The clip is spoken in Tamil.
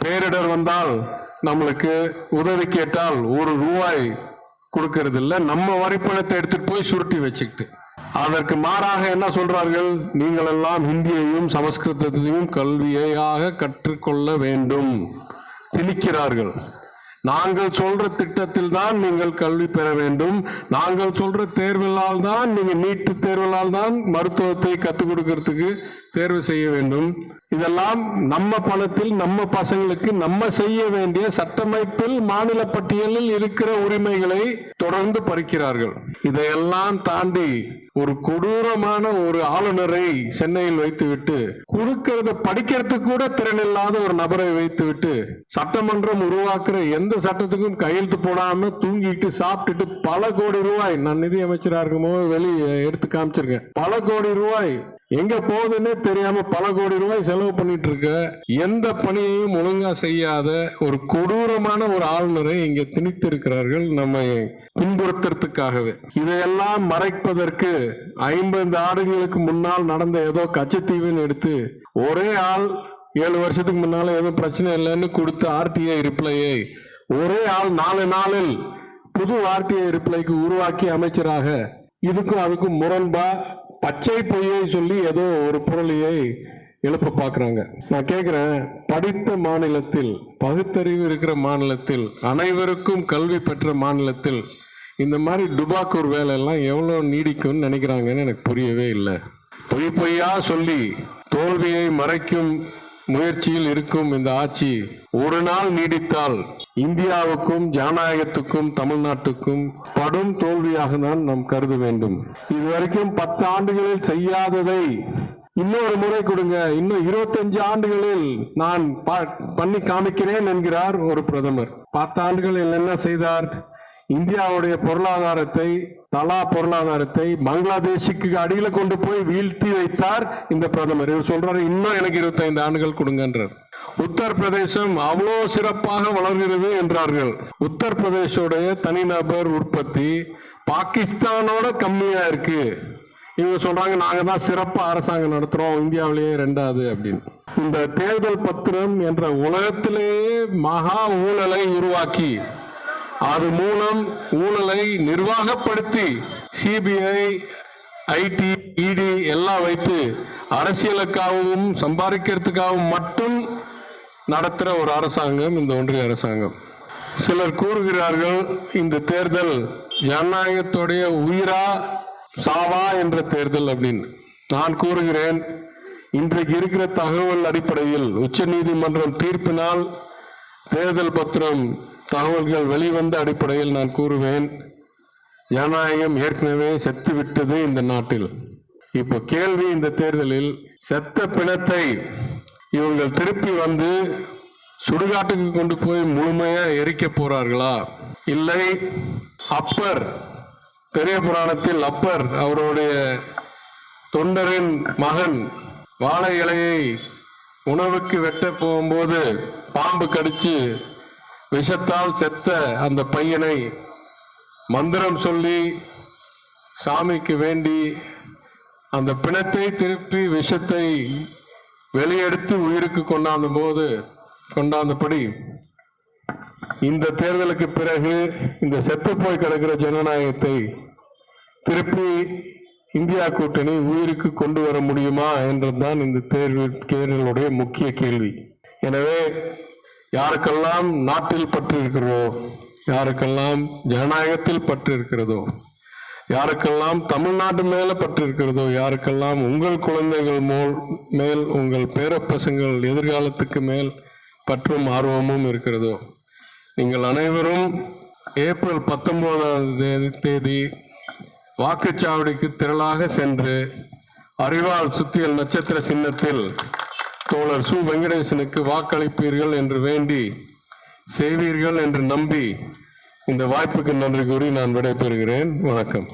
பேரிடர் வந்தால் நம்மளுக்கு உதவி கேட்டால் ₹1 கொடுக்கறது இல்ல, நம்ம வரிப்பணத்தை எடுத்துட்டு போய் சுருட்டி வச்சுக்கிட்டு. அதற்கு மாறாக என்ன சொல்றார்கள், நீங்கள் எல்லாம் ஹிந்தியையும் சமஸ்கிருதத்தையும் கல்வியாக கற்றுக்கொள்ள வேண்டும் திணிக்கிறார்கள். நாங்கள் சொல்ற திட்டத்தில் தான் நீங்கள் கல்வி பெற வேண்டும், நாங்கள் சொல்ற தேர்விலால் தான், நீங்க நீட்டு தேர்விலால் தான் மருத்துவத்தை கற்றுக் கொடுக்கறதுக்கு தேர்வு செய்ய வேண்டும். இதெல்லாம் நம்ம பணத்தில் நம்ம பசங்களுக்கு நம்ம செய்ய வேண்டிய சட்டமைப்பில் மாநில பட்டியலில் இருக்கிற உரிமைகளை தொடர்ந்து பறிக்கிறார்கள். இதையெல்லாம் தாண்டி ஒரு கொடூரமான ஒரு ஆளுநரை சென்னையில் வைத்துவிட்டு, கொடுக்கிறத படிக்கிறதுக்கு கூட திறனில்லாத ஒரு நபரை வைத்துவிட்டு, சட்டமன்றம் உருவாக்குற எந்த சட்டத்துக்கும் கையெழுத்து போடாம தூங்கிட்டு சாப்பிட்டுட்டு பல கோடி ரூபாய், நான் நிதி அமைச்சராக இருக்கும்போது வெளியே எடுத்து காமிச்சிருக்கேன், பல கோடி ரூபாய் எங்க போகுதுன்னே தெரியாம பல கோடி ரூபாய் செலவு பண்ணிட்டு இருக்க, எந்த பணியையும் ஒழுங்கா செய்யாத ஒரு கொடூரமான ஒரு ஆளுநரை இங்க திணித்து இருக்கிறார்கள், நம்ம பின்புறுத்துறதுக்காகவே. இதையெல்லாம் மறைப்பதற்கு 50 ஆண்டுகளுக்கு முன்னால் நடந்த ஏதோ கச்சத்தீவுன்னு எடுத்து ஒரே ஆள் 7 வருஷத்துக்கு முன்னால ஏதோ பிரச்சனை இல்லைன்னு கொடுத்த RTI ரிப்ளையை ஒரே ஆள் 4 நாளில் புது RTI ரிப்ளைக்கு உருவாக்கி அமைச்சராக, இதுக்கும் அதுக்கும் முரண்பா பச்சை பொய்யை சொல்லி ஏதோ ஒரு பொருளையை எழுப்ப பார்க்கிறாங்க. நான் கேட்கிறேன், படித்த மாநிலத்தில், பகுத்தறிவு இருக்கிற மாநிலத்தில், அனைவருக்கும் கல்வி பெற்ற மாநிலத்தில் இந்த மாதிரி டுபாக்கூர் வேலை எல்லாம் எவ்வளவு நீடிக்கும்னு நினைக்கிறாங்கன்னு எனக்கு புரியவே இல்லை. பொய்யா சொல்லி தோல்வியை மறைக்கும் முயற்சியில் இருக்கும் இந்த ஆட்சி ஒரு நாள் நீடித்தால் இந்தியாவுக்கும் ஜனநாயகத்துக்கும் தமிழ்நாட்டுக்கும் படும் தோல்வியாக தான் நாம் கருத வேண்டும். இதுவரைக்கும் 10 ஆண்டுகளில் செய்யாததை இன்னொரு முறை கொடுங்க, இன்னும் 25 ஆண்டுகளில் நான் பண்ணி காமிக்கிறேன் என்கிறார் ஒரு பிரதமர். 10 ஆண்டுகளில் என்ன செய்தார்? இந்தியாவுடைய பொருளாதாரத்தை, தலா பொருளாதாரத்தை பங்களாதேஷுக்கு அடியில கொண்டு போய் வீழ்த்தி வைத்தார் இந்த பிரதமர். இவர் சொல்றாரு, இன்னும் எனக்கு 25 ஆண்டுகள் கொடுங்கன்றார். உத்தரப்பிரதேசம் அவ்வளோ சிறப்பாக வளர்கிறது என்றார்கள். உத்தரப்பிரதேசோடைய தனிநபர் உற்பத்தி பாகிஸ்தானோட கம்மியா இருக்கு. இவங்க சொல்றாங்க, நாங்க தான் சிறப்பா அரசாங்கம் நடத்துறோம், இந்தியாவிலேயே 2வது அப்படின்னு. இந்த தேர்தல் பத்திரம் என்ற உலகத்திலேயே மகா ஊழலை உருவாக்கி, அது மூலம் ஊழலை நிர்வாகப்படுத்தி CBI, IT, ED எல்லாம் வைத்து அரசியலுக்காகவும் சம்பாதிக்கிறதுக்காகவும் மட்டும் நடத்துகிற ஒரு அரசாங்கம் இந்த ஒன்றிய அரசாங்கம். சிலர் கூறுகிறார்கள், இந்த தேர்தல் ஜனநாயகத்துடைய உயிரா சாவா என்ற தேர்தல் அப்படின்னு. நான் கூறுகிறேன், இன்றைக்கு இருக்கிற தகவல் அடிப்படையில் உச்சநீதிமன்றம் தீர்ப்பினால் தேர்தல் பத்திரம் தகவல்கள் வெளிவந்த அடிப்படையில் நான் கூறுவேன், ஜனநாயகம் ஏற்கனவே செத்து விட்டது இந்த நாட்டில். இப்போ கேள்வி, இந்த தேர்தலில் செத்த பிணத்தை இவர்கள் திருப்பி வந்து சுடுகாட்டுக்கு கொண்டு போய் முழுமையா எரிக்க போறார்களா, இல்லை அப்பர், பெரிய புராணத்தில் அப்பர் அவருடைய தொண்டரின் மகன் வாழை இலையை உணவுக்கு வெட்ட போகும்போது பாம்பு கடிச்சு விஷத்தால் செத்த அந்த பையனை மந்திரம் சொல்லி சாமிக்கு வேண்டி அந்த பிணத்தை திருப்பி விஷத்தை வெளியெடுத்து உயிருக்கு கொண்டாந்தபடி இந்த தேர்தலுக்கு பிறகு இந்த செத்து போய் கிடக்கிற ஜனநாயகத்தை திருப்பி இந்தியா கூட்டணி உயிருக்கு கொண்டு வர முடியுமா என்றுதான் இந்த தேர்தலுடைய முக்கிய கேள்வி. எனவே யாருக்கெல்லாம் நாட்டில் பற்று இருக்கிறதோ, யாருக்கெல்லாம் ஜனநாயகத்தில் பற்று இருக்கிறதோ, யாருக்கெல்லாம் தமிழ்நாட்டு மேல பற்று இருக்கிறதோ, யாருக்கெல்லாம் உங்கள் குழந்தைகள் மேல், உங்கள் பேரப்பசங்கள் எதிர்காலத்துக்கு மேல் பற்றும் ஆர்வமும் இருக்கிறதோ, நீங்கள் அனைவரும் ஏப்ரல் 19ஆம் தேதி வாக்குச்சாவடிக்கு திரளாக சென்று அறிவால் சுத்தியல் நட்சத்திர சின்னத்தில் தோழர் சு. வெங்கடேசனுக்கு வாக்களிப்பீர்கள் என்று வேண்டி செய்வீர்கள் என்று நம்பி இந்த வாய்ப்புக்கு நன்றி கூறி நான் விடைபெறுகிறேன். வணக்கம்.